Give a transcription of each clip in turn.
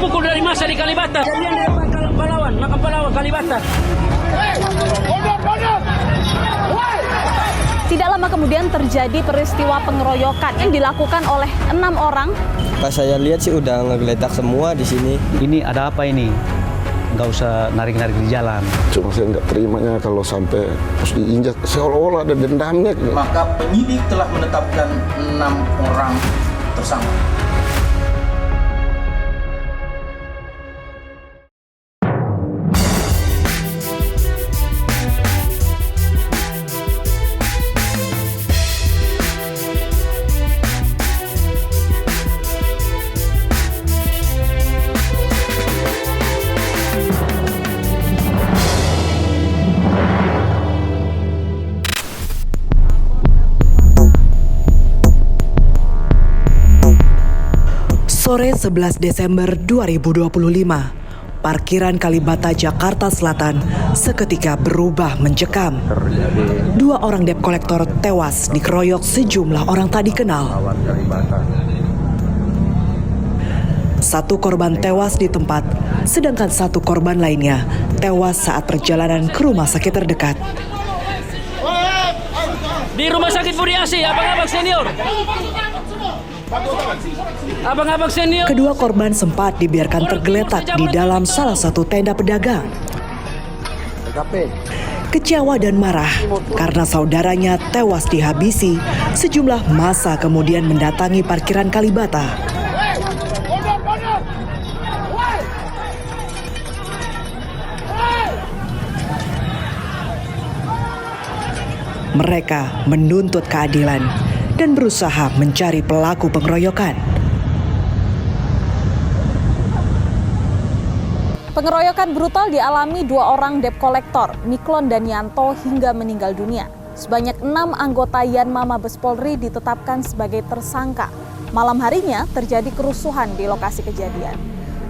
dipukul dari masa di Kalibata. Kalian di makam pahlawan Kalibata. Tidak lama kemudian terjadi peristiwa pengeroyokan yang dilakukan oleh 6 orang. Pas saya lihat sih udah ngegeletak semua di sini. Ini ada apa ini? Nggak usah narik-narik di jalan. Cuma saya nggak terimanya kalau sampai harus diinjak, seolah-olah ada dendamnya. Maka penyidik telah menetapkan 6 orang tersangka. Sore 11 Desember 2025, parkiran Kalibata, Jakarta Selatan seketika berubah mencekam. 2 orang debt kolektor tewas dikeroyok sejumlah orang tak dikenal. 1 korban tewas di tempat, sedangkan 1 korban lainnya tewas saat perjalanan ke rumah sakit terdekat. Di rumah sakit Budi-Asi, abang-abang senior. Abang-abang senior. Kedua korban sempat dibiarkan tergeletak di dalam salah satu tenda pedagang. Kecewa dan marah karena saudaranya tewas dihabisi, sejumlah massa kemudian mendatangi parkiran Kalibata. Mereka menuntut keadilan dan berusaha mencari pelaku pengeroyokan. Pengeroyokan brutal dialami 2 orang debt kolektor, Miklon dan Yanto, hingga meninggal dunia. Sebanyak 6 anggota Yanma Mabes Polri ditetapkan sebagai tersangka. Malam harinya terjadi kerusuhan di lokasi kejadian.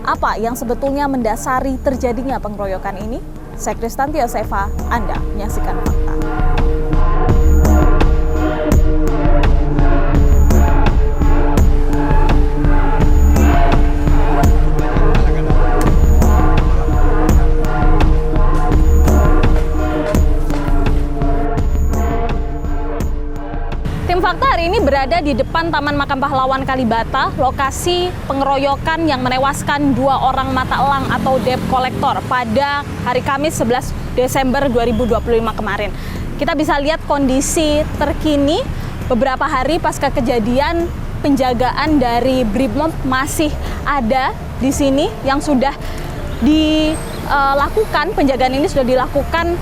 Apa yang sebetulnya mendasari terjadinya pengeroyokan ini? Saya Kristanti Yosefa, Anda menyaksikan Fakta. Tim Fakta hari ini berada di depan Taman Makam Pahlawan Kalibata, lokasi pengeroyokan yang menewaskan 2 orang mata elang atau debt kolektor pada hari Kamis 11 Desember 2025 kemarin. Kita bisa lihat kondisi terkini beberapa hari pasca kejadian, penjagaan dari Brimob masih ada di sini yang sudah dilakukan, penjagaan ini sudah dilakukan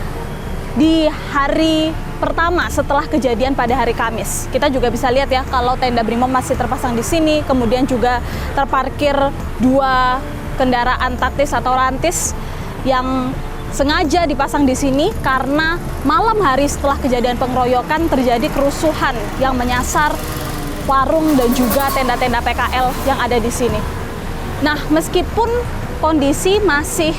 di hari pertama setelah kejadian pada hari Kamis. Kita juga bisa lihat ya kalau tenda Brimob masih terpasang di sini, kemudian juga terparkir 2 kendaraan taktis atau rantis yang sengaja dipasang di sini karena malam hari setelah kejadian pengeroyokan terjadi kerusuhan yang menyasar warung dan juga tenda-tenda PKL yang ada di sini. Nah, meskipun kondisi masih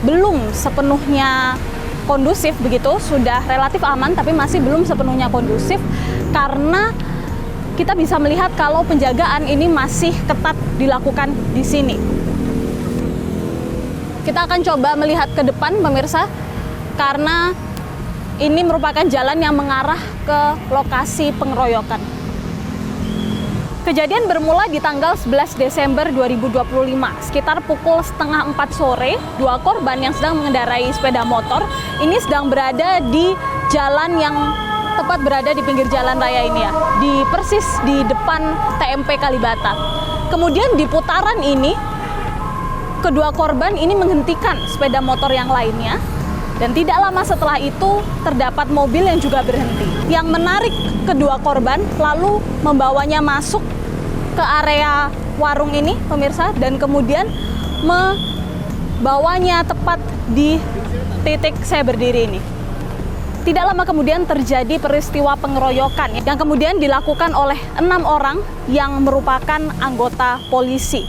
belum sepenuhnya kondusif begitu, sudah relatif aman tapi masih belum sepenuhnya kondusif karena kita bisa melihat kalau penjagaan ini masih ketat dilakukan di sini. Kita akan coba melihat ke depan pemirsa karena ini merupakan jalan yang mengarah ke lokasi pengeroyokan. Kejadian bermula di tanggal 11 Desember 2025, sekitar pukul 3:30 sore, 2 korban yang sedang mengendarai sepeda motor ini sedang berada di jalan yang tepat berada di pinggir jalan raya ini ya, persis di depan TMP Kalibata. Kemudian di putaran ini, kedua korban ini menghentikan sepeda motor yang lainnya dan tidak lama setelah itu terdapat mobil yang juga berhenti. Yang menarik kedua korban lalu membawanya masuk ke area warung ini pemirsa dan kemudian membawanya tepat di titik saya berdiri ini. Tidak lama kemudian terjadi peristiwa pengeroyokan yang kemudian dilakukan oleh 6 orang yang merupakan anggota polisi.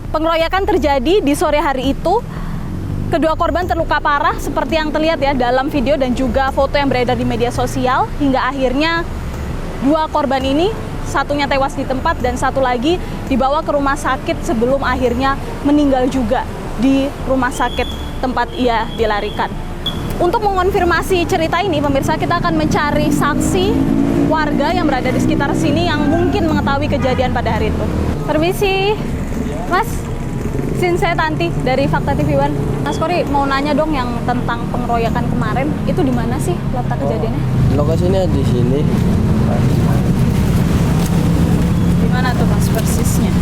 Pengeroyokan terjadi di sore hari itu. Kedua korban terluka parah seperti yang terlihat ya dalam video dan juga foto yang beredar di media sosial hingga akhirnya 2 korban ini satunya tewas di tempat dan satu lagi dibawa ke rumah sakit sebelum akhirnya meninggal juga di rumah sakit tempat ia dilarikan. Untuk mengonfirmasi cerita ini, pemirsa, kita akan mencari saksi warga yang berada di sekitar sini yang mungkin mengetahui kejadian pada hari itu. Permisi, Mas. Saya Tanti dari Fakta TV One. Mas Kori mau nanya dong yang tentang pengeroyokan kemarin, itu di mana sih letak kejadiannya? Lokasinya di sini. Di mana tuh Mas persisnya?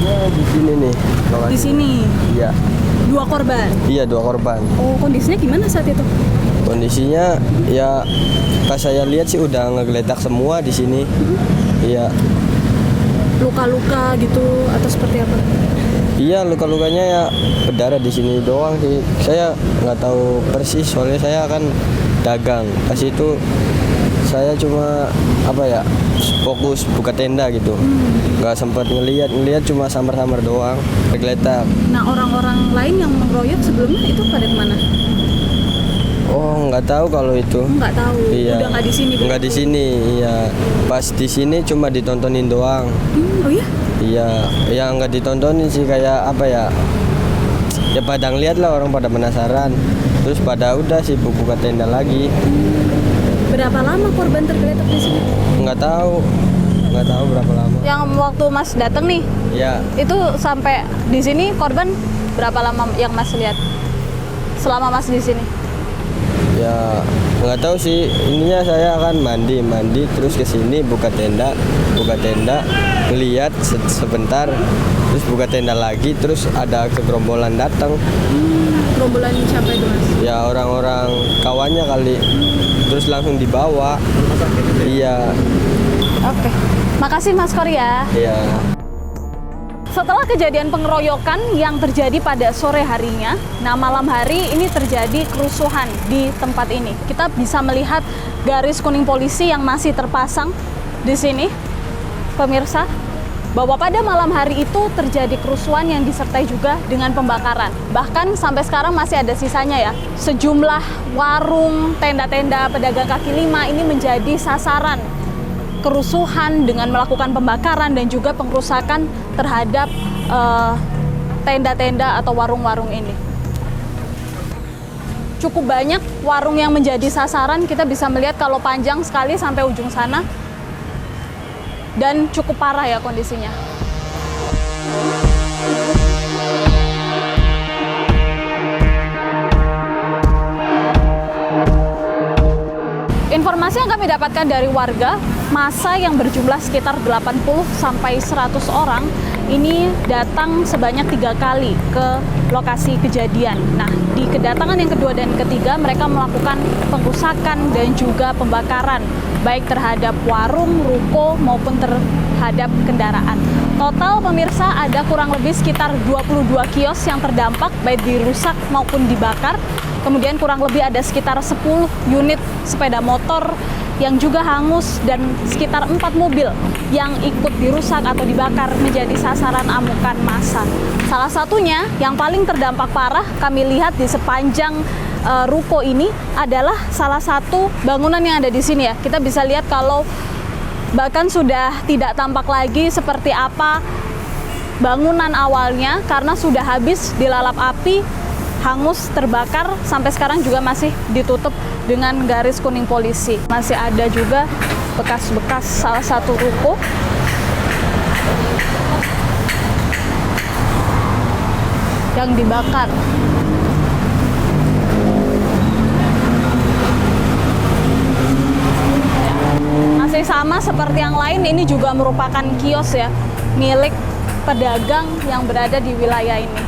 Ya di sini nih. Lokasi. Di sini. Iya. 2 korban. Iya 2 korban. Oh, kondisinya gimana saat itu? Kondisinya ya pas saya lihat sih udah ngegeletak semua di sini. Iya. Luka-luka gitu atau seperti apa? Iya, luka-lukanya ya berdarah di sini doang sih. Saya nggak tahu persis soalnya saya kan dagang. Pas itu saya cuma fokus buka tenda gitu. Nggak sempat ngelihat cuma samar-samar doang tergeletak. Nah, orang-orang lain yang mengeroyok sebelumnya itu pada kemana? Oh, nggak tahu kalau itu. Nggak tahu. Iya. Udah nggak di sini. Nggak di sini, iya. Pas di sini cuma ditontonin doang. Oh ya? Iya, yang nggak ditontonin sih kayak ya pada ngeliat lah, orang pada penasaran. Terus pada udah sih buka tenda lagi. Berapa lama korban tergeletak di sini? Nggak tahu berapa lama. Yang waktu Mas datang nih, Ya, itu sampai di sini korban berapa lama yang Mas lihat? Selama Mas di sini? ya nggak tahu sih. Ininya saya akan mandi terus ke sini buka tenda, lihat sebentar, terus buka tenda lagi, terus ada segerombolan datang. Gerombolan siapa itu Mas? Ya orang-orang kawannya kali, terus langsung dibawa. Iya. Oke, makasih Mas Kori ya. Iya. Setelah kejadian pengeroyokan yang terjadi pada sore harinya, nah malam hari ini terjadi kerusuhan di tempat ini. Kita bisa melihat garis kuning polisi yang masih terpasang di sini, pemirsa, bahwa pada malam hari itu terjadi kerusuhan yang disertai juga dengan pembakaran. Bahkan sampai sekarang masih ada sisanya ya. Sejumlah warung, tenda-tenda pedagang kaki lima ini menjadi sasaran kerusuhan dengan melakukan pembakaran dan juga pengrusakan terhadap tenda-tenda atau warung-warung ini. Cukup banyak warung yang menjadi sasaran, kita bisa melihat kalau panjang sekali sampai ujung sana dan cukup parah ya kondisinya. Informasi yang kami dapatkan dari warga, massa yang berjumlah sekitar 80 sampai 100 orang ini datang sebanyak 3 kali ke lokasi kejadian. Nah, di kedatangan yang kedua dan ketiga mereka melakukan pengrusakan dan juga pembakaran baik terhadap warung, ruko maupun terhadap kendaraan. Total pemirsa ada kurang lebih sekitar 22 kios yang terdampak baik dirusak maupun dibakar. Kemudian kurang lebih ada sekitar 10 unit sepeda motor yang juga hangus dan sekitar 4 mobil yang ikut dirusak atau dibakar menjadi sasaran amukan massa. Salah satunya yang paling terdampak parah kami lihat di sepanjang ruko ini adalah salah satu bangunan yang ada di sini ya. Kita bisa lihat kalau bahkan sudah tidak tampak lagi seperti apa bangunan awalnya karena sudah habis dilalap api, hangus, terbakar, sampai sekarang juga masih ditutup dengan garis kuning polisi. Masih ada juga bekas-bekas salah satu ruko yang dibakar. Masih sama seperti yang lain, ini juga merupakan kios ya, milik pedagang yang berada di wilayah ini.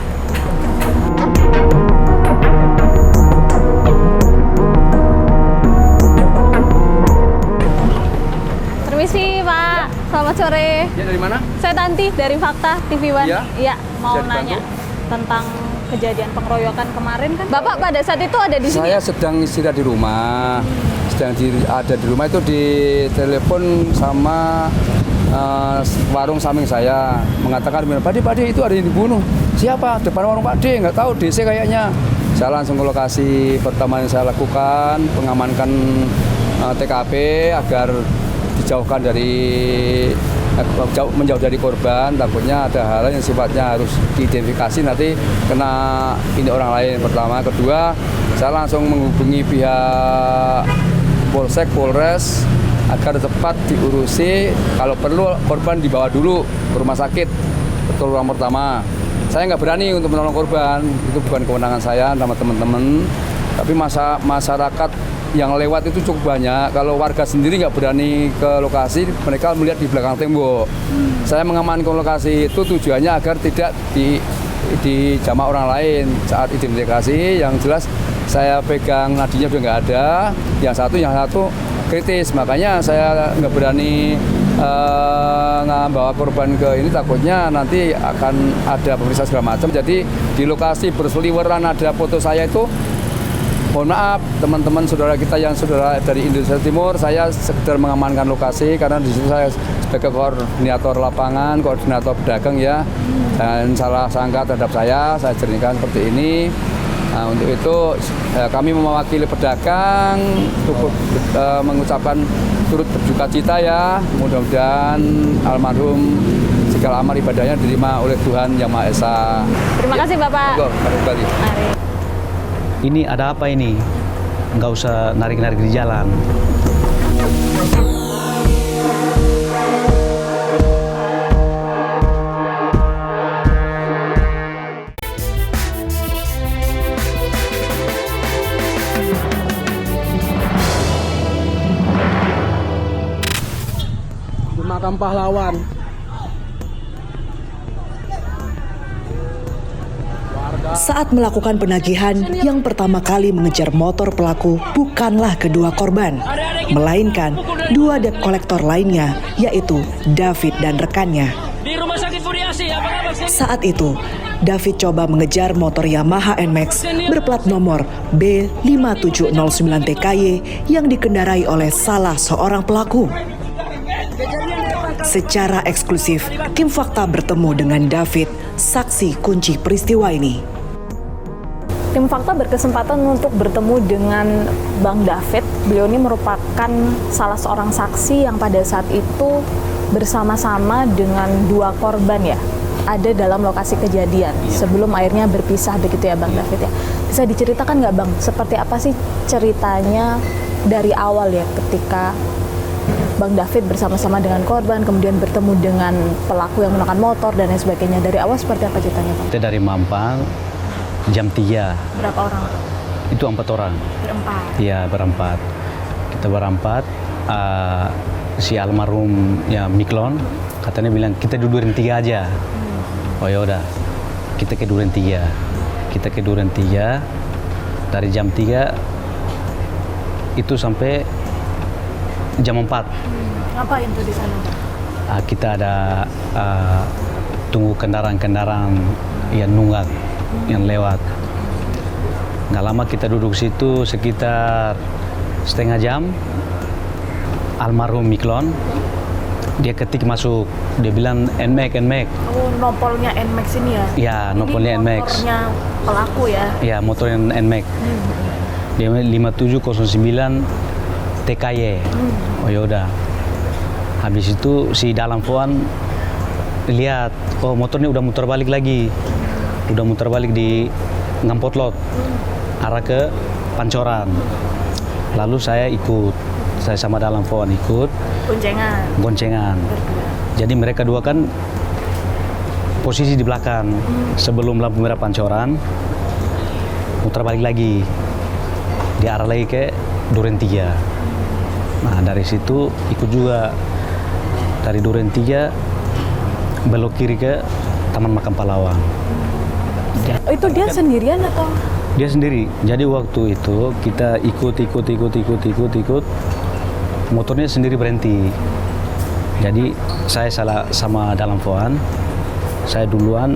Permisi Pak, selamat sore. Ya, dari mana? Saya Tanti dari Fakta TV One. Iya? Iya, mau Bisa nanya dibantu? tentang kejadian pengeroyokan kemarin kan. Bapak pada saat itu ada di sini? Saya sedang istirahat di rumah. Ada di rumah itu ditelepon sama warung samping saya, mengatakan, Pak De itu ada yang dibunuh. Siapa? Depan warung Pak De, nggak tahu, DC kayaknya. Saya langsung ke lokasi. Pertama yang saya lakukan, pengamankan TKP agar dijauhkan menjauh dari korban. Takutnya ada hal yang sifatnya harus diidentifikasi nanti kena ini orang lain. Pertama, kedua, saya langsung menghubungi pihak Polsek, Polres agar cepat diurusi. Kalau perlu korban dibawa dulu ke rumah sakit. Betul yang pertama. Saya nggak berani untuk menolong korban, itu bukan kewenangan saya sama teman-teman. Tapi masyarakat yang lewat itu cukup banyak. Kalau warga sendiri nggak berani ke lokasi, mereka melihat di belakang tembok. Saya mengamankan lokasi itu tujuannya agar tidak dijamah orang lain saat identifikasi. Yang jelas saya pegang nadinya udah nggak ada. Yang satu kritis, makanya saya nggak berani bawa korban ke ini, takutnya nanti akan ada pemeriksaan segala macam. Jadi di lokasi berseliweran ada foto saya itu. Mohon maaf teman-teman saudara kita yang saudara dari Indonesia Timur, saya sekedar mengamankan lokasi karena di situ saya sebagai koordinator lapangan, koordinator pedagang ya, dan salah sangka terhadap saya jernihkan seperti ini. Nah, untuk itu kami mewakili pedagang mengucapkan turut berduka cita ya. Mudah-mudahan almarhum segala amal ibadahnya diterima oleh Tuhan Yang Maha Esa. Terima kasih Bapak. Mari. Ini ada apa ini? Nggak usah narik-narik di jalan. Di makam pahlawan. Saat melakukan penagihan, yang pertama kali mengejar motor pelaku bukanlah kedua korban, melainkan dua debt kolektor lainnya, yaitu David dan rekannya. Di rumah sakit Furiasi, apa kabar? Saat itu, David coba mengejar motor Yamaha NMAX berplat nomor B5709TKY yang dikendarai oleh salah seorang pelaku. Secara eksklusif, tim Fakta bertemu dengan David, saksi kunci peristiwa ini. Tim Fakta berkesempatan untuk bertemu dengan Bang David. Beliau ini merupakan salah seorang saksi yang pada saat itu bersama-sama dengan dua korban ya, ada dalam lokasi kejadian sebelum akhirnya berpisah begitu ya Bang David ya. Bisa diceritakan nggak Bang, seperti apa sih ceritanya dari awal ya ketika Bang David bersama-sama dengan korban kemudian bertemu dengan pelaku yang menggunakan motor dan lain sebagainya. Dari awal seperti apa ceritanya Bang? Kita dari Mampang jam 3. Berapa orang? Itu 4 orang. Berempat. Iya, berempat. Kita berempat. Si almarhum ya Miklon katanya bilang kita di Duren 3 aja. Oh ya udah, kita ke Duren 3. Kita ke Duren 3 dari jam 3 itu sampai jam 4. Ngapain tuh di sana? Kita ada tunggu kendaraan-kendaraan yang nunggak yang lewat. Nggak lama kita duduk situ sekitar setengah jam. Almarhum Miklon dia ketik masuk, dia bilang NMAX. Oh, nopolnya NMAX ini ya? Ya, nopolnya NMAX. Motornya pelaku ya? Ya, motor yang NMAX. Dia 5709 TKY. Oh ya udah. Habis itu si dalam Fuan lihat, oh motornya udah muter balik lagi. Udah muter balik di Ngampotlot arah ke Pancoran. Lalu saya ikut, saya sama dalam Fuan ikut. Goncengan. Jadi mereka dua kan posisi di belakang. Sebelum lampu merah Pancoran, muter balik lagi. Di arah lagi ke Duren 3. Nah dari situ ikut juga dari Duren 3 belok kiri ke Taman Makam Pahlawan. Itu dia sendirian atau? Dia sendiri. Jadi waktu itu kita ikut. Motornya sendiri berhenti. Jadi saya salah sama dalam Fuan. Saya duluan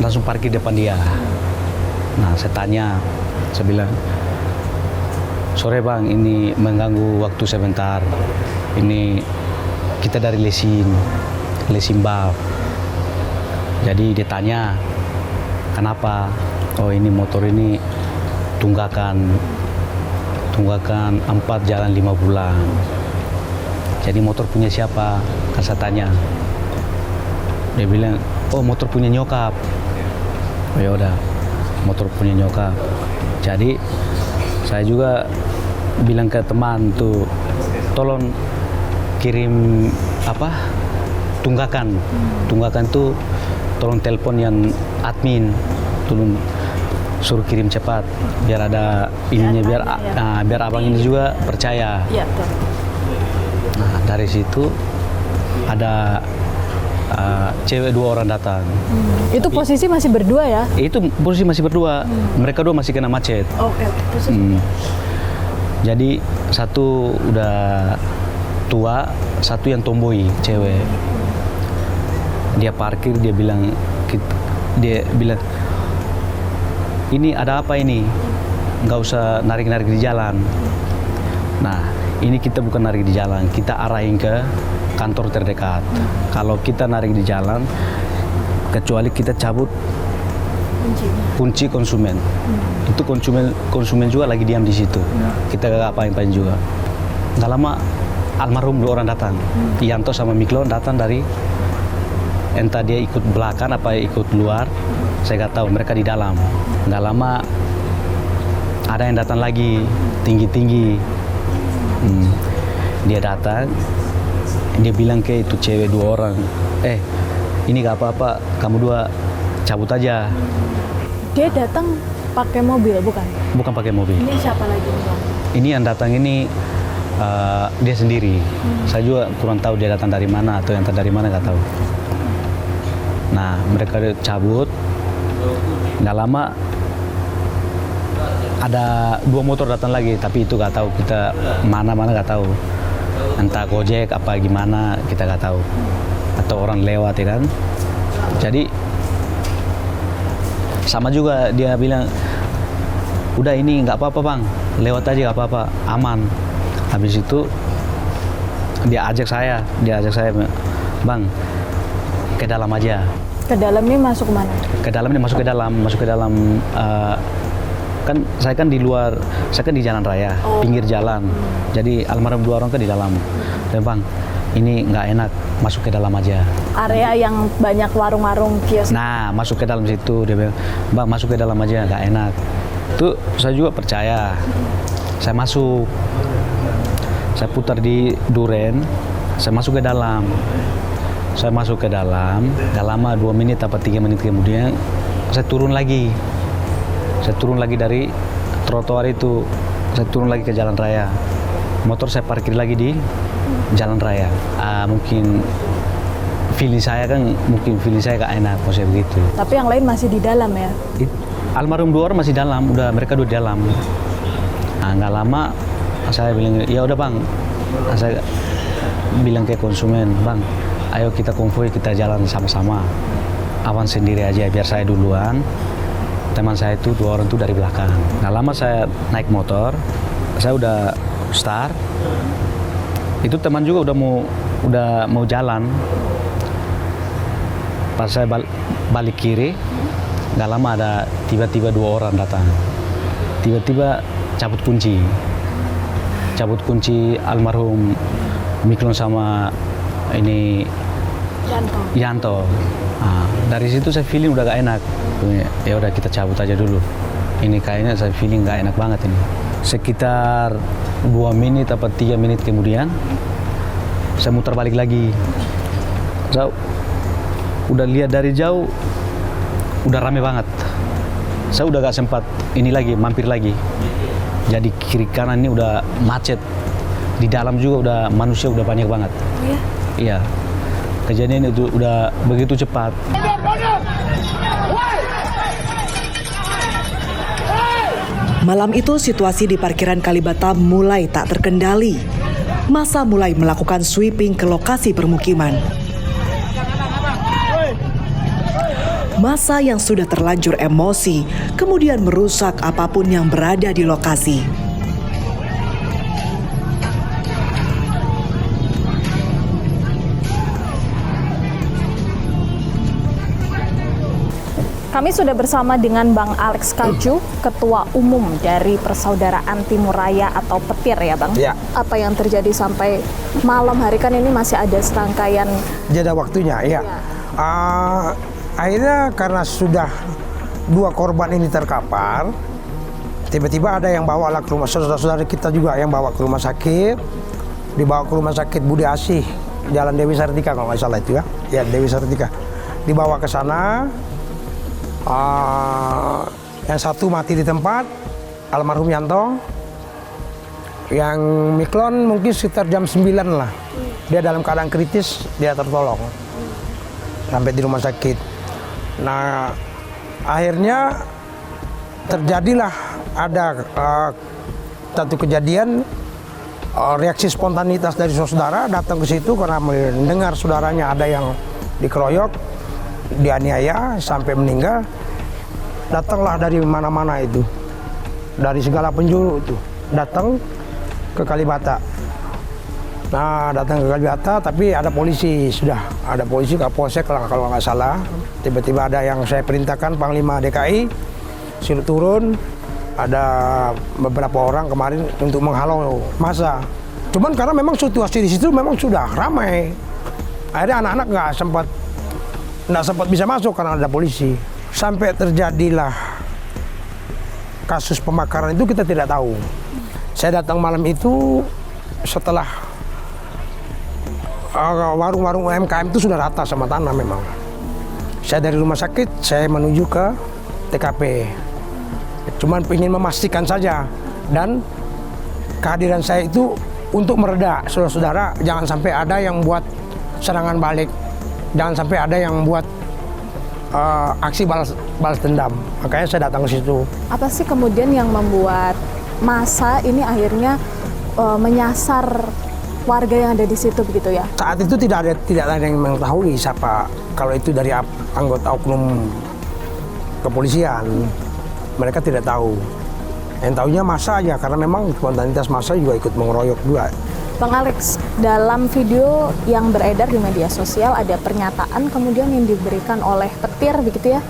langsung parkir depan dia. Nah saya tanya, saya bilang, sore Bang, ini mengganggu waktu sebentar. Ini kita dari Lesimbab. Jadi dia tanya, kenapa? Oh ini motor ini tunggakan tunggakan 4 jalan 5 bulan. Jadi motor punya siapa? Kan saya tanya. Dia bilang, oh motor punya nyokap. Oh ya udah, motor punya nyokap. Jadi saya juga bilang ke teman tuh, tolong kirim tunggakan. Tunggakan tuh tolong telepon yang admin, tolong suruh kirim cepat biar ada ininya, biar abang ini juga percaya. Iya, betul. Nah, dari situ ada cewek 2 orang datang. Itu posisi masih berdua ya? Itu posisi masih berdua. Mereka 2 masih kena macet. Oke. Jadi satu udah tua, satu yang tomboy, cewek. Dia parkir, dia bilang, ini ada apa ini? Nggak usah narik-narik di jalan. Nah, ini kita bukan narik di jalan, kita arahin ke kantor terdekat. Kalau kita narik di jalan, kecuali kita cabut kunci konsumen. Itu konsumen juga lagi diam di situ. Kita gak apain juga. Nggak lama almarhum 2 orang datang. Yanto sama Miklon datang dari, entah dia ikut belakang apa ikut luar, saya nggak tahu. Mereka di dalam. Nggak lama ada yang datang lagi, tinggi-tinggi. Dia datang, dia bilang ke itu cewek 2 orang, ini gak apa-apa, kamu 2 cabut aja. Dia datang pakai mobil, bukan? Bukan pakai mobil. Ini siapa lagi? Ini yang datang ini dia sendiri. Saya juga kurang tahu dia datang dari mana atau yang dari mana, nggak tahu. Nah, mereka cabut. Nggak lama ada 2 motor datang lagi, tapi itu nggak tahu kita mana-mana, nggak tahu. Entah Gojek apa gimana, kita nggak tahu. Atau orang lewat, ya kan. Jadi sama juga dia bilang, udah ini nggak apa-apa bang, lewat aja nggak apa-apa, aman. Habis itu dia ajak saya, bang ke dalam aja. Ke dalam ini masuk mana? Ke dalam ini masuk ke dalam. Kan saya kan di luar, saya kan di jalan raya, pinggir jalan. Jadi almarhum 2 orang kan di dalam. Dan bang, ini nggak enak, masuk ke dalam aja. Area yang banyak warung-warung kios. Nah, masuk ke dalam situ. Dia bilang, bang masuk ke dalam aja, nggak enak. Itu saya juga percaya. Saya masuk, saya putar di duren, saya masuk ke dalam. Saya masuk ke dalam, nggak lama 2 menit atau 3 menit kemudian, saya turun lagi. Saya turun lagi dari trotoar itu, saya turun lagi ke jalan raya. Motor saya parkir lagi di jalan raya. Mungkin feeling saya gak enak, maksudnya begitu. Tapi yang lain masih di dalam ya? Almarhum 2 orang masih dalam, mereka 2 di dalam. Nah, nggak lama saya bilang, ya udah bang, saya bilang ke konsumen, bang, ayo kita konvoy, kita jalan sama-sama. Awan sendiri aja, biar saya duluan. Teman saya itu 2 orang itu dari belakang. Nggak lama saya naik motor, saya udah start. Itu teman juga udah mau jalan. Pas saya balik kiri, nggak lama ada tiba-tiba 2 orang datang. Tiba-tiba cabut kunci almarhum Miklon sama ini Yanto. Nah, dari situ saya feeling udah gak enak. Ya udah kita cabut aja dulu. Ini kayaknya saya feeling gak enak banget ini. Sekitar 2 menit atau 3 menit kemudian saya muter balik lagi. Saya udah lihat dari jauh udah rame banget. Saya udah gak sempat ini lagi, mampir lagi. Jadi kiri kanan ini udah macet. Di dalam juga udah manusia udah banyak banget. Iya? Iya. Kejadian itu udah begitu cepat. Malam itu situasi di parkiran Kalibata mulai tak terkendali. Massa mulai melakukan sweeping ke lokasi permukiman. Massa yang sudah terlanjur emosi kemudian merusak apapun yang berada di lokasi. Kami sudah bersama dengan Bang Alex Kaju, Ketua Umum dari Persaudaraan Timur Raya atau Petir ya Bang? Ya. Apa yang terjadi sampai malam hari kan ini masih ada serangkaian Jeda waktunya, ya. Akhirnya karena sudah 2 korban ini terkapar, tiba-tiba ada yang bawa ke rumah, saudara-saudara kita juga yang bawa ke rumah sakit, dibawa ke rumah sakit Budi Asih, Jalan Dewi Sartika kalau nggak salah itu ya, Dewi Sartika. Dibawa ke sana, yang satu mati di tempat, almarhum Yanto. Yang Miklon mungkin sekitar jam 9 lah, dia dalam keadaan kritis, dia tertolong sampai di rumah sakit. Nah, akhirnya terjadilah ada satu kejadian, reaksi spontanitas dari saudara datang ke situ karena mendengar saudaranya ada yang dikeroyok, dianiaya sampai meninggal. Datanglah dari mana-mana itu, dari segala penjuru itu datang ke Kalibata. Nah, datang ke Kalibata, tapi ada polisi, sudah ada polisi Kapolsek lah kalau nggak salah. Tiba-tiba ada yang saya perintahkan Panglima DKI suruh turun. Ada beberapa orang kemarin untuk menghalau massa. Cuman karena memang situasi di situ memang sudah ramai. Akhirnya anak-anak nggak sempat bisa masuk karena ada polisi. Sampai terjadilah kasus pembakaran itu kita tidak tahu. Saya datang malam itu setelah warung-warung UMKM itu sudah rata sama tanah memang. Saya dari rumah sakit, saya menuju ke TKP. Cuman ingin memastikan saja, dan kehadiran saya itu untuk mereda saudara-saudara, jangan sampai ada yang buat serangan balik, jangan sampai ada yang buat aksi balas dendam. Makanya saya datang ke situ. Apa sih kemudian yang membuat massa ini akhirnya menyasar warga yang ada di situ begitu ya? Saat itu tidak ada yang mengetahui siapa, kalau itu dari anggota oknum kepolisian. Mereka tidak tahu. Yang tahunya massa aja, karena memang spontanitas massa juga ikut mengeroyok juga. Bang Alex, dalam video yang beredar di media sosial ada pernyataan kemudian yang diberikan oleh Petir begitu ya,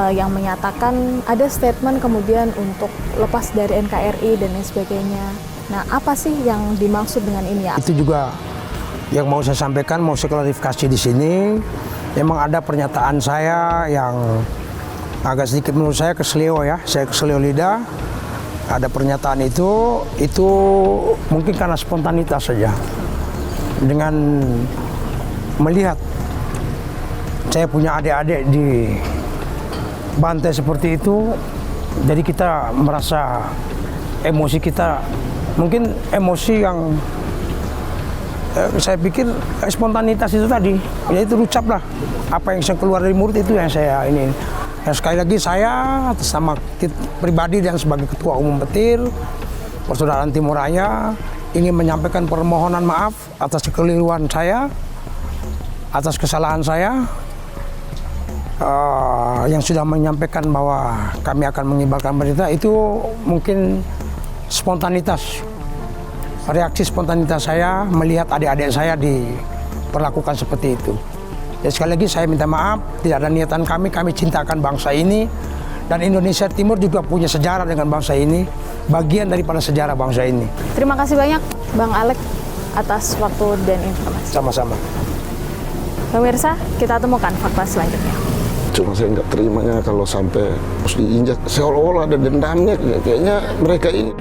yang menyatakan ada statement kemudian untuk lepas dari NKRI dan lain sebagainya. Nah, apa sih yang dimaksud dengan ini ya? Itu juga yang mau saya sampaikan, mau saya klarifikasi di sini. Memang ada pernyataan saya yang agak sedikit menurut saya keselio ya, saya keselio lidah. Ada pernyataan itu mungkin karena spontanitas saja. Dengan melihat saya punya adik-adik di bantai seperti itu, jadi kita merasa emosi kita, mungkin emosi yang saya pikir spontanitas itu tadi, ya itu ucap lah. Apa yang keluar dari mulut itu yang saya ini. Ya, sekali lagi saya atas nama pribadi dan sebagai Ketua Umum Petir Persaudaraan Timur Raya ingin menyampaikan permohonan maaf atas kekeliruan saya, atas kesalahan saya yang sudah menyampaikan bahwa kami akan mengibarkan bendera. Itu mungkin spontanitas, reaksi spontanitas saya melihat adik-adik saya diperlakukan seperti itu. Ya, sekali lagi saya minta maaf, tidak ada niatan kami cintakan bangsa ini, dan Indonesia Timur juga punya sejarah dengan bangsa ini, bagian daripada sejarah bangsa ini. Terima kasih banyak Bang Alex atas waktu dan informasi. Sama-sama. Pemirsa, kita temukan fakta selanjutnya. Cuma saya nggak terimanya kalau sampai harus diinjak, seolah-olah ada dendamnya, kayaknya mereka ini.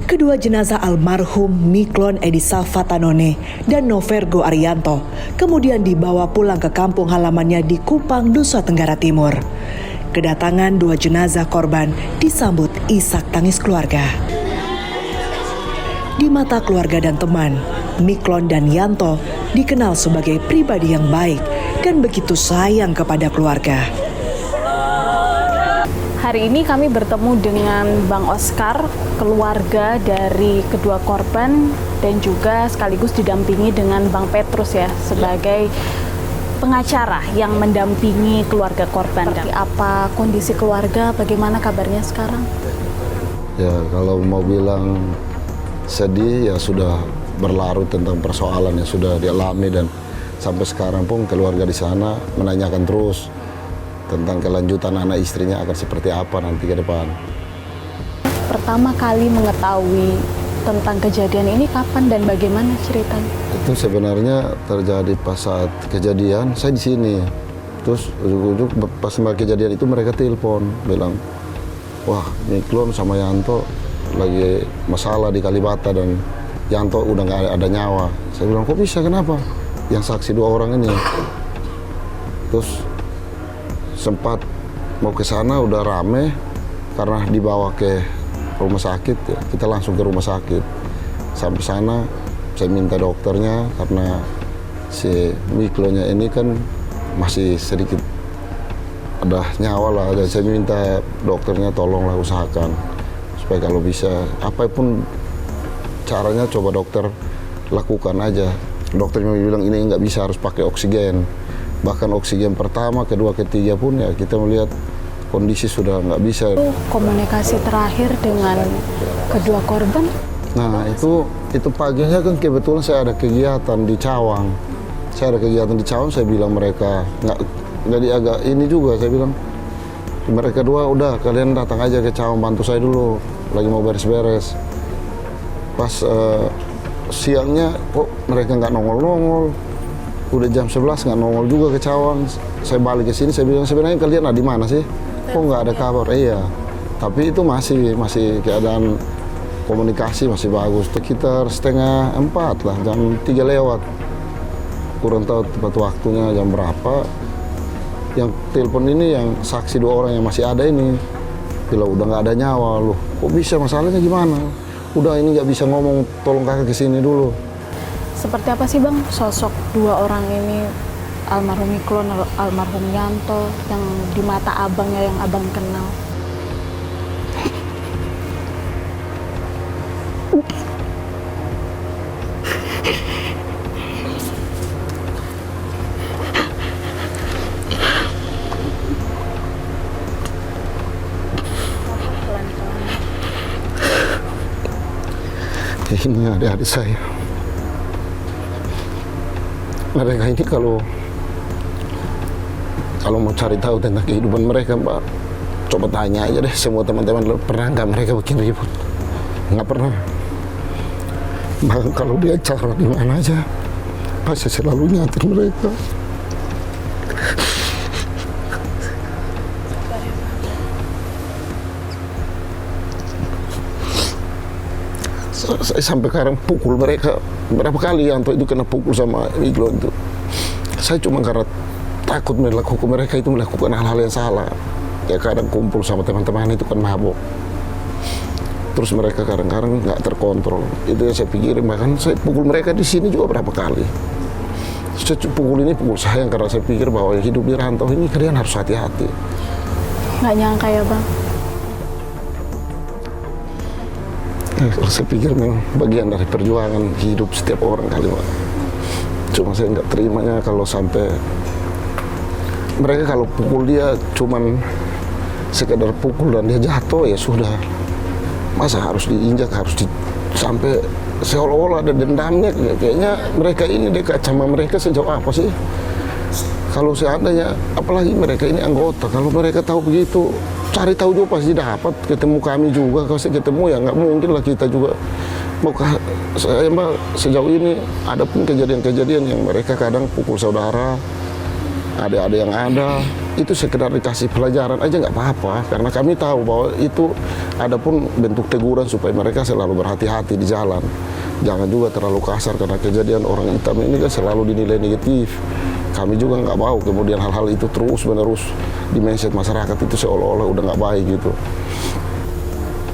Kedua jenazah almarhum Miklon Edisa Fatanone dan Novergo Arianto kemudian dibawa pulang ke kampung halamannya di Kupang, Nusa Tenggara Timur. Kedatangan 2 jenazah korban disambut isak tangis keluarga. Di mata keluarga dan teman, Miklon dan Yanto dikenal sebagai pribadi yang baik dan begitu sayang kepada keluarga. Hari ini kami bertemu dengan Bang Oscar, keluarga dari kedua korban, dan juga sekaligus didampingi dengan Bang Petrus ya, sebagai pengacara yang mendampingi keluarga korban. Apa kondisi keluarga, bagaimana kabarnya sekarang? Ya kalau mau bilang sedih ya sudah berlarut tentang persoalan yang sudah dialami, dan sampai sekarang pun keluarga di sana menanyakan terus tentang kelanjutan anak istrinya akan seperti apa nanti ke depan. Pertama kali mengetahui tentang kejadian ini kapan dan bagaimana ceritanya? Itu sebenarnya terjadi pas saat kejadian saya di sini. Terus ujuk-ujuk pas kejadian itu mereka telepon bilang, wah Miklon sama Yanto lagi masalah di Kalibata dan Yanto udah nggak ada nyawa. Saya bilang, kok bisa, kenapa? Yang saksi 2 orang ini. Terus sempat mau ke sana udah rame karena dibawa ke rumah sakit ya. Kita langsung ke rumah sakit. Sampai sana saya minta dokternya karena si Miklonnya ini kan masih sedikit ada nyawa lah, dan saya minta dokternya tolonglah usahakan supaya kalau bisa apapun caranya coba dokter lakukan aja. Dokternya bilang ini nggak bisa, harus pakai oksigen. Bahkan oksigen pertama, kedua, ketiga pun ya kita melihat kondisi sudah nggak bisa. Komunikasi terakhir dengan kedua korban? Nah itu paginya kan kebetulan saya ada kegiatan di Cawang. Saya bilang mereka nggak jadi agak ini juga, saya bilang mereka 2 udah kalian datang aja ke Cawang bantu saya dulu, lagi mau beres-beres. Pas siangnya kok mereka nggak nongol-nongol, udah jam 11 nggak nongol juga ke Cawang. Saya balik ke sini, saya bilang sebenarnya kalian ada di mana sih? Kok nggak ada kabar? Iya, tapi itu masih keadaan komunikasi masih bagus. Sekitar 3:30 lah, jam 3 lewat. Kurang tahu tepat waktunya jam berapa. Yang telepon ini yang saksi 2 orang yang masih ada ini bilang udah nggak ada nyawa. Loh, kok bisa, masalahnya gimana? Udah ini nggak bisa ngomong, tolong kakak kesini dulu. Seperti apa sih Bang sosok 2 orang ini, almarhum Miklon, almarhum Yanto, yang di mata abangnya yang abang kenal? Ini adik-adik saya. Mereka ini kalau mau cari tahu tentang kehidupan mereka, Mbak, coba tanya aja deh semua teman-teman, pernah nggak mereka bikin ribut? Nggak pernah. Bahkan kalau dia acara di mana aja, pasti selalu nyatir mereka. Saya sampai sekarang pukul mereka berapa kali, Yanto itu kena pukul sama Miklon itu. Saya cuma karena takut mereka itu melakukan hal-hal yang salah. Ya kadang kumpul sama teman-teman itu kan mabuk. Terus mereka kadang-kadang nggak terkontrol. Itu yang saya pikirin, bahkan saya pukul mereka di sini juga berapa kali. Saya pukul sayang karena saya pikir bahwa hidup di rantau ini kalian harus hati-hati. Nggak nyangka ya Bang? Kalau saya pikir memang bagian dari perjuangan hidup setiap orang kali, Pak. Cuma saya nggak terimanya kalau sampai mereka kalau pukul dia cuman sekedar pukul dan dia jatuh ya sudah. Masa harus diinjak, sampai seolah-olah ada dendamnya. Kayaknya mereka ini dekat sama mereka sejauh apa sih? Kalau seandainya, apalagi mereka ini anggota, kalau mereka tahu begitu, cari tahu juga pasti dapat, ketemu kami juga. Kalau saya ketemu ya nggak mungkin lah kita juga. Saya Mbak, sejauh ini ada pun kejadian-kejadian yang mereka kadang pukul saudara, ada yang ada, itu sekedar dikasih pelajaran aja nggak apa-apa. Karena kami tahu bahwa itu ada pun bentuk teguran supaya mereka selalu berhati-hati di jalan. Jangan juga terlalu kasar, karena kejadian orang hitam ini kan selalu dinilai negatif. Kami juga nggak mau kemudian hal-hal itu terus-menerus di mindset masyarakat itu seolah-olah udah nggak baik gitu.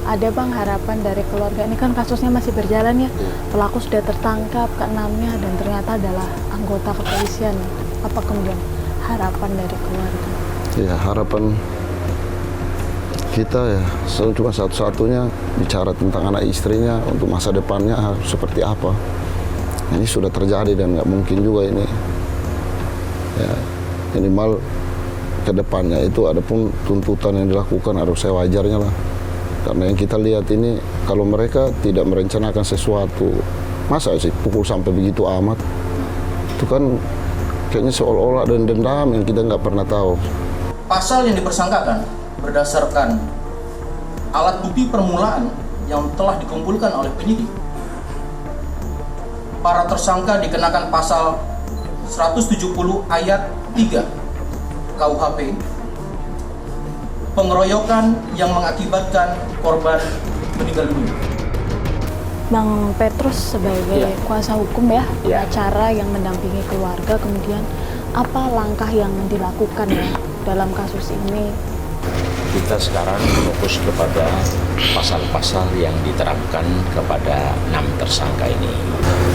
Ada Bang harapan dari keluarga, ini kan kasusnya masih berjalan ya, pelaku sudah tertangkap, keenamnya, dan ternyata adalah anggota kepolisian. Apa kemudian harapan dari keluarga? Ya harapan kita ya cuma satu-satunya bicara tentang anak istrinya untuk masa depannya harus seperti apa. Ini sudah terjadi dan nggak mungkin juga ini. Ya, minimal ke depannya itu adapun tuntutan yang dilakukan harus sewajarnya lah. Karena yang kita lihat ini kalau mereka tidak merencanakan sesuatu, masa sih pukul sampai begitu amat? Itu kan kayaknya seolah-olah ada dendam yang kita nggak pernah tahu. Pasal yang dipersangkakan berdasarkan alat bukti permulaan yang telah dikumpulkan oleh penyidik. Para tersangka dikenakan pasal 170 ayat 3 KUHP, pengeroyokan yang mengakibatkan korban meninggal dunia. Bang Petrus sebagai kuasa hukum ya, pengacara yang mendampingi keluarga, kemudian apa langkah yang dilakukan ya dalam kasus ini? Kita sekarang fokus kepada pasal-pasal yang diterapkan kepada 6 tersangka ini.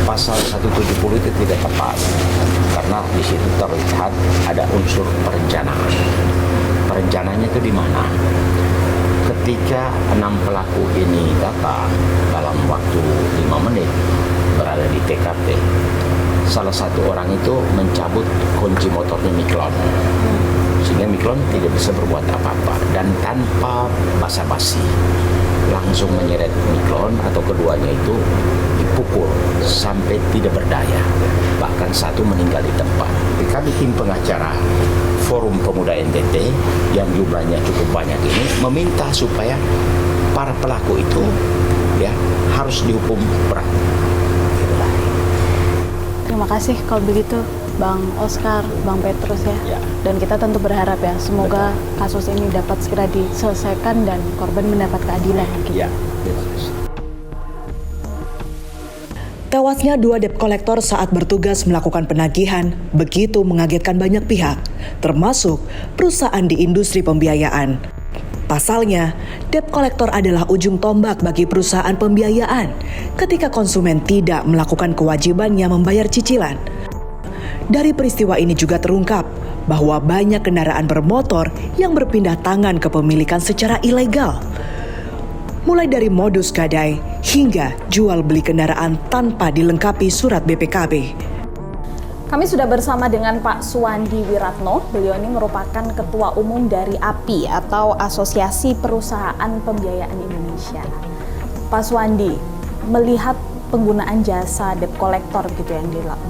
Pasal 170 itu tidak tepat karena di situ terlihat ada unsur perencanaan. Perencanaannya itu di mana? Ketika 6 pelaku ini datang dalam waktu 5 menit berada di TKP, salah satu orang itu mencabut kunci motornya Miklon. Sehingga Miklon tidak bisa berbuat apa-apa dan tanpa basa-basi langsung menyeret Miklon atau keduanya itu dipukul sampai tidak berdaya, bahkan satu meninggal di tempat. Kami tim pengacara Forum Pemuda NTT yang jumlahnya cukup banyak ini meminta supaya para pelaku itu ya harus dihukum berat. Terima kasih kalau begitu Bang Oscar, Bang Petrus ya. Dan kita tentu berharap ya semoga kasus ini dapat segera diselesaikan dan korban mendapat keadilan. Gitu. Ya, terima kasih. Tewasnya 2 debt collector saat bertugas melakukan penagihan begitu mengagetkan banyak pihak, termasuk perusahaan di industri pembiayaan. Pasalnya, debt collector adalah ujung tombak bagi perusahaan pembiayaan ketika konsumen tidak melakukan kewajibannya membayar cicilan. Dari peristiwa ini juga terungkap bahwa banyak kendaraan bermotor yang berpindah tangan kepemilikan secara ilegal. Mulai dari modus gadai hingga jual beli kendaraan tanpa dilengkapi surat BPKB. Kami sudah bersama dengan Pak Suwandi Wiratno. Beliau ini merupakan Ketua Umum dari API atau Asosiasi Perusahaan Pembiayaan Indonesia. Pak Suwandi, melihat penggunaan jasa debt collector gitu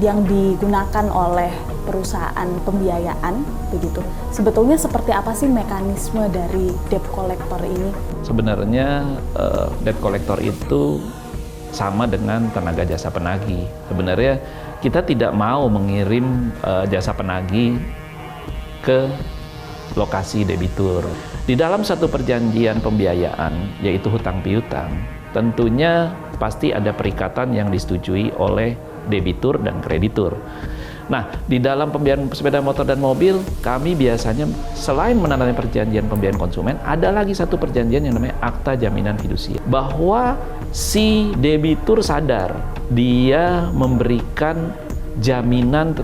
yang digunakan oleh perusahaan pembiayaan begitu. Sebetulnya seperti apa sih mekanisme dari debt collector ini? Sebenarnya debt collector itu sama dengan tenaga jasa penagih. Sebenarnya kita tidak mau mengirim jasa penagih ke lokasi debitur. Di dalam satu perjanjian pembiayaan, yaitu hutang piutang, tentunya pasti ada perikatan yang disetujui oleh debitur dan kreditur. Nah, di dalam pembiayaan sepeda motor dan mobil, kami biasanya selain menandatangani perjanjian pembiayaan konsumen, ada lagi satu perjanjian yang namanya akta jaminan fidusia. Bahwa si debitur sadar dia memberikan jaminan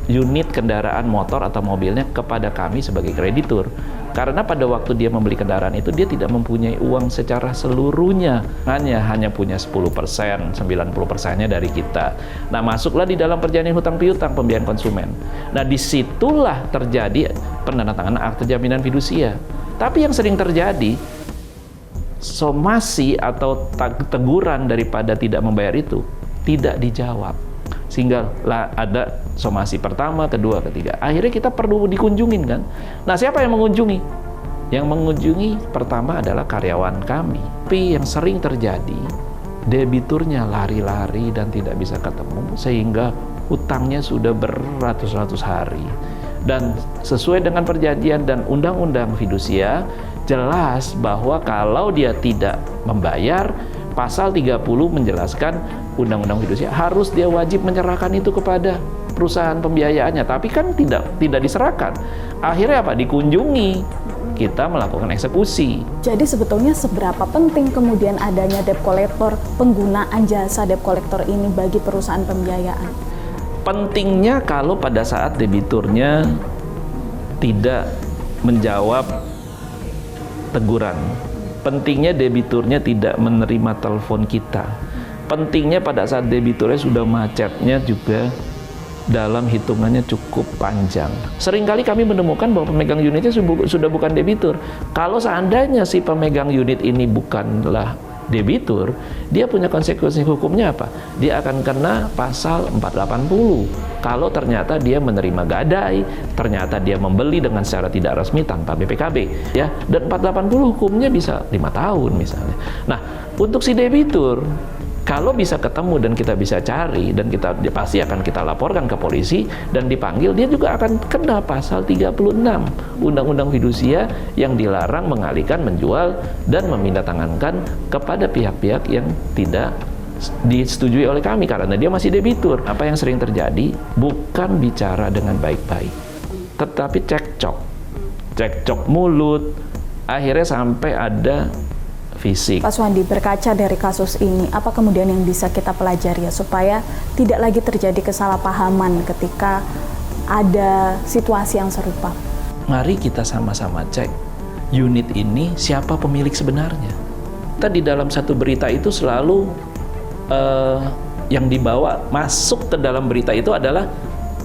unit kendaraan motor atau mobilnya kepada kami sebagai kreditur. Karena pada waktu dia membeli kendaraan itu dia tidak mempunyai uang secara seluruhnya, hanya punya 10%, 90%-nya dari kita. Nah, masuklah di dalam perjanjian hutang piutang pembiayaan konsumen. Nah, disitulah terjadi penandatanganan akte jaminan fidusia. Tapi yang sering terjadi, somasi atau teguran daripada tidak membayar itu tidak dijawab. Sehingga ada somasi pertama, kedua, ketiga. Akhirnya kita perlu dikunjungin kan. Nah, siapa yang mengunjungi? Yang mengunjungi pertama adalah karyawan kami. Tapi yang sering terjadi, debiturnya lari-lari dan tidak bisa ketemu, sehingga hutangnya sudah beratus-ratus hari. Dan sesuai dengan perjanjian dan undang-undang fidusia, jelas bahwa kalau dia tidak membayar, pasal 30 menjelaskan undang-undang fidusia harus dia wajib menyerahkan itu kepada perusahaan pembiayaannya, tapi kan tidak diserahkan. Akhirnya apa? Dikunjungi, kita melakukan eksekusi. Jadi sebetulnya seberapa penting kemudian adanya debt collector, penggunaan jasa debt collector ini bagi perusahaan pembiayaan? Pentingnya kalau pada saat debiturnya tidak menjawab teguran. Pentingnya debiturnya tidak menerima telepon kita. Pentingnya pada saat debiturnya sudah macetnya juga dalam hitungannya cukup panjang. Seringkali kami menemukan bahwa pemegang unitnya sudah bukan debitur. Kalau seandainya si pemegang unit ini bukanlah debitur, dia punya konsekuensi hukumnya apa? Dia akan kena pasal 480. Kalau ternyata dia menerima gadai, ternyata dia membeli dengan secara tidak resmi tanpa BPKB, ya. Dan 480 hukumnya bisa 5 tahun misalnya. Nah, untuk si debitur, kalau bisa ketemu dan kita bisa cari dan dia pasti akan kita laporkan ke polisi dan dipanggil, dia juga akan kena pasal 36 Undang-Undang Fidusia yang dilarang mengalihkan, menjual dan memindatangankan kepada pihak-pihak yang tidak disetujui oleh kami karena dia masih debitur. Apa yang sering terjadi bukan bicara dengan baik-baik, tetapi cekcok mulut, akhirnya sampai ada fisik. Pak Suwandi, berkaca dari kasus ini, apa kemudian yang bisa kita pelajari ya supaya tidak lagi terjadi kesalahpahaman ketika ada situasi yang serupa? Mari kita sama-sama cek unit ini siapa pemilik sebenarnya. Kita di dalam satu berita itu selalu yang dibawa masuk ke dalam berita itu adalah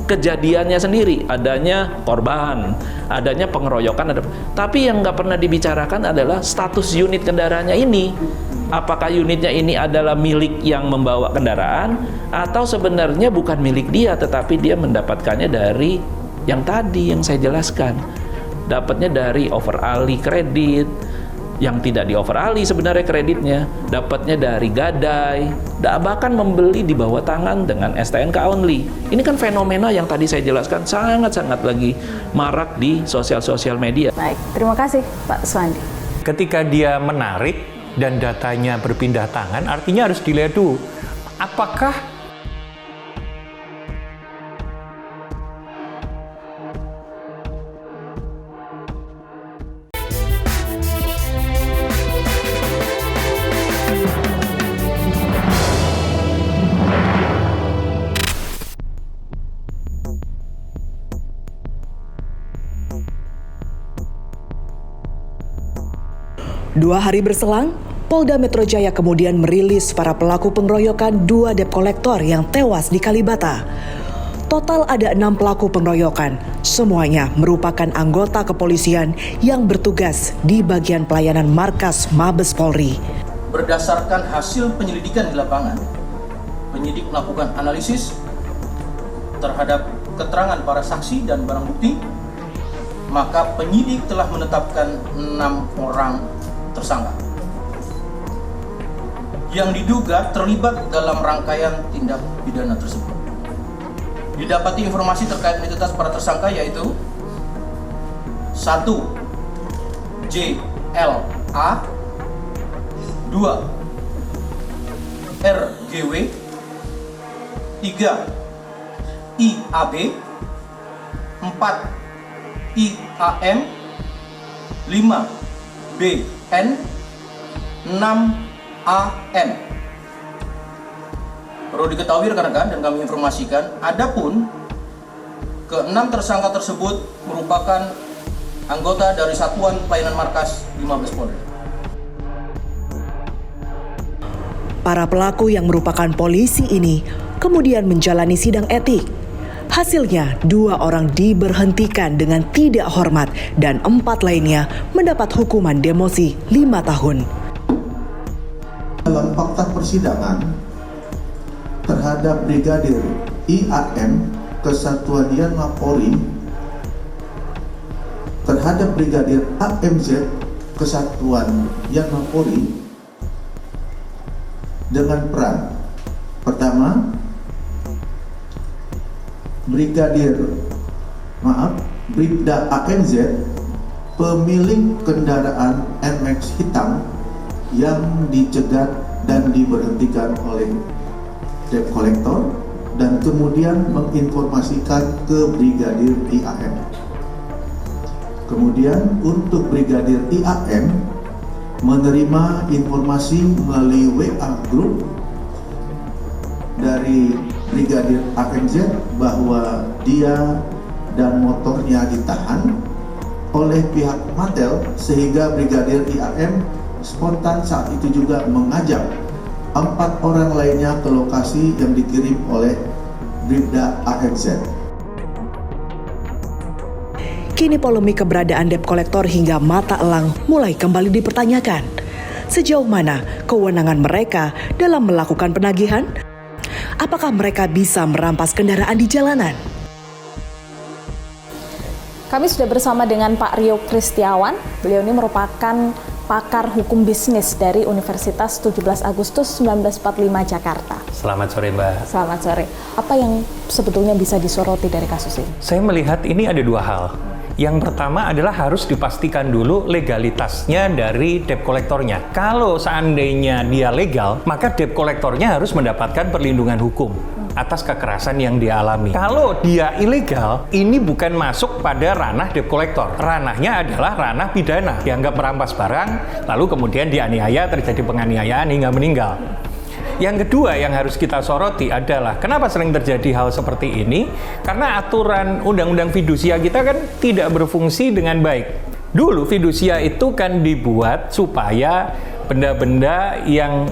kejadiannya sendiri, adanya korban, adanya pengeroyokan, tapi yang nggak pernah dibicarakan adalah status unit kendaraannya ini. Apakah unitnya ini adalah milik yang membawa kendaraan atau sebenarnya bukan milik dia, tetapi dia mendapatkannya dari yang tadi yang saya jelaskan, dapatnya dari overali kredit, yang tidak di overali sebenarnya kreditnya, dapatnya dari gadai, bahkan membeli di bawah tangan dengan STNK only. Ini kan fenomena yang tadi saya jelaskan sangat-sangat lagi marak di sosial media. Baik, terima kasih Pak Suwandi. Ketika dia menarik dan datanya berpindah tangan, artinya harus dilihat dulu apakah Dua hari berselang, Polda Metro Jaya kemudian merilis para pelaku pengeroyokan 2 debt kolektor yang tewas di Kalibata. Total ada 6 pelaku pengeroyokan, semuanya merupakan anggota kepolisian yang bertugas di bagian pelayanan markas Mabes Polri. Berdasarkan hasil penyelidikan di lapangan, penyidik melakukan analisis terhadap keterangan para saksi dan barang bukti, maka penyidik telah menetapkan 6 orang tersangka yang diduga terlibat dalam rangkaian tindak pidana tersebut. Didapati informasi terkait identitas para tersangka yaitu 1. JLA, 2. RGW, 3. IAB, 4. IAM, 5. BN, 6. AM. Perlu diketahui rekan-rekan dan kami informasikan, adapun ke-6 tersangka tersebut merupakan anggota dari Satuan Pelayanan Markas di Mabes Polri. Para pelaku yang merupakan polisi ini kemudian menjalani sidang etik. Hasilnya, 2 orang diberhentikan dengan tidak hormat dan 4 lainnya mendapat hukuman demosi 5 tahun. Dalam fakta persidangan terhadap Brigadir IAM Kesatuan Yanma Polri terhadap Brigadir AMZ Kesatuan Yanma Polri dengan peran pertama Bribda AMZ pemilik kendaraan NMAX hitam yang dicegat dan diberhentikan oleh debt collector dan kemudian menginformasikan ke Brigadir IAM. Kemudian untuk Brigadir IAM menerima informasi melalui WA group dari Brigadir AMZ bahwa dia dan motornya ditahan oleh pihak Matel sehingga Brigadir IAM spontan saat itu juga mengajak 4 orang lainnya ke lokasi yang dikirim oleh Bribda AMZ. Kini polemik keberadaan debt collector hingga mata elang mulai kembali dipertanyakan. Sejauh mana kewenangan mereka dalam melakukan penagihan? Apakah mereka bisa merampas kendaraan di jalanan? Kami sudah bersama dengan Pak Rio Kristiawan. Beliau ini merupakan pakar hukum bisnis dari Universitas 17 Agustus 1945 Jakarta. Selamat sore, Mbak. Selamat sore. Apa yang sebetulnya bisa disoroti dari kasus ini? Saya melihat ini ada 2 hal. Yang pertama adalah harus dipastikan dulu legalitasnya dari debt kolektornya. Kalau seandainya dia legal, maka debt kolektornya harus mendapatkan perlindungan hukum atas kekerasan yang dia alami. Kalau dia ilegal, ini bukan masuk pada ranah debt collector. Ranahnya adalah ranah pidana. Dianggap merampas barang, lalu kemudian dianiaya, terjadi penganiayaan hingga meninggal. Yang kedua yang harus kita soroti adalah kenapa sering terjadi hal seperti ini? Karena aturan undang-undang fidusia kita kan tidak berfungsi dengan baik. Dulu fidusia itu kan dibuat supaya benda-benda yang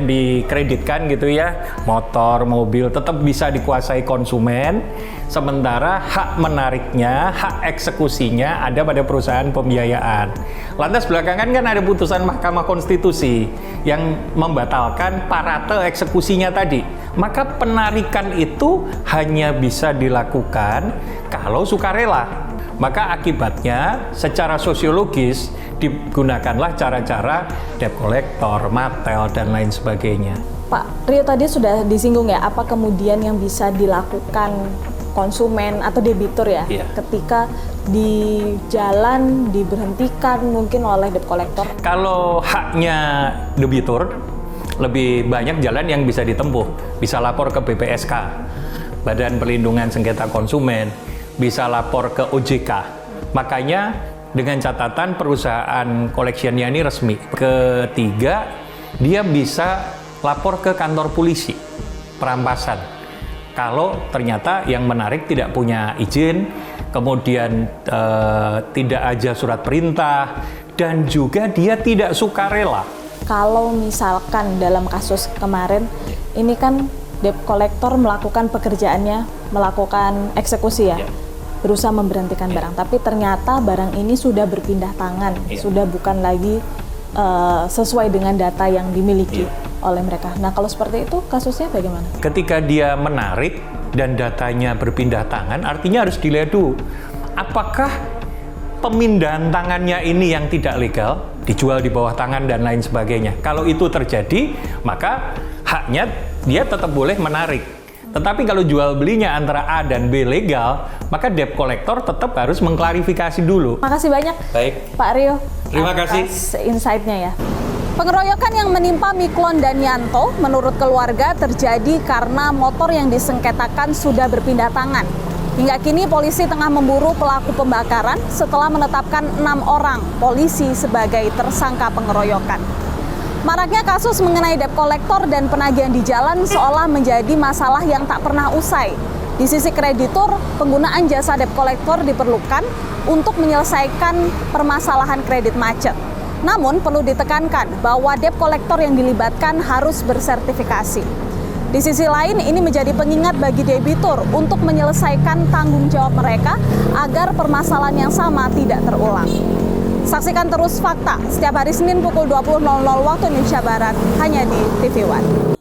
dikreditkan gitu ya, motor, mobil tetap bisa dikuasai konsumen, sementara hak menariknya, hak eksekusinya ada pada perusahaan pembiayaan. Lantas belakangan kan ada putusan Mahkamah Konstitusi yang membatalkan parate eksekusinya tadi. Maka penarikan itu hanya bisa dilakukan kalau sukarela. Maka akibatnya secara sosiologis digunakanlah cara-cara debt collector, Matel, dan lain sebagainya. Pak Rio tadi sudah disinggung ya, apa kemudian yang bisa dilakukan konsumen atau debitur ya, ketika di jalan diberhentikan mungkin oleh debt collector? Kalau haknya debitur, lebih banyak jalan yang bisa ditempuh. Bisa lapor ke BPSK, Badan Perlindungan Sengketa Konsumen, bisa lapor ke OJK. Makanya dengan catatan perusahaan collectionnya ini resmi. Ketiga, dia bisa lapor ke kantor polisi perampasan. Kalau ternyata yang menarik tidak punya izin, kemudian tidak aja surat perintah, dan juga dia tidak sukarela. Kalau misalkan dalam kasus kemarin, ini kan debt collector melakukan pekerjaannya, melakukan eksekusi ya, berusaha memberhentikan barang, tapi ternyata barang ini sudah berpindah tangan, sudah bukan lagi sesuai dengan data yang dimiliki oleh mereka. Nah, kalau seperti itu kasusnya bagaimana? Ketika dia menarik dan datanya berpindah tangan, artinya harus dilihat dulu apakah pemindahan tangannya ini yang tidak legal, dijual di bawah tangan dan lain sebagainya. Kalau itu terjadi, maka haknya dia tetap boleh menarik. Tetapi kalau jual belinya antara A dan B legal, maka debt collector tetap harus mengklarifikasi dulu. Makasih banyak, baik, Pak Rio. Terima kasih Insight-nya ya. Pengeroyokan yang menimpa Miklon dan Yanto menurut keluarga terjadi karena motor yang disengketakan sudah berpindah tangan. Hingga kini polisi tengah memburu pelaku pembakaran setelah menetapkan 6 orang polisi sebagai tersangka pengeroyokan. Maraknya kasus mengenai debt collector dan penagihan di jalan seolah menjadi masalah yang tak pernah usai. Di sisi kreditur, penggunaan jasa debt collector diperlukan untuk menyelesaikan permasalahan kredit macet. Namun perlu ditekankan bahwa debt collector yang dilibatkan harus bersertifikasi. Di sisi lain, ini menjadi pengingat bagi debitur untuk menyelesaikan tanggung jawab mereka agar permasalahan yang sama tidak terulang. Saksikan terus Fakta setiap hari Senin pukul 20.00 waktu Indonesia Barat hanya di TV One.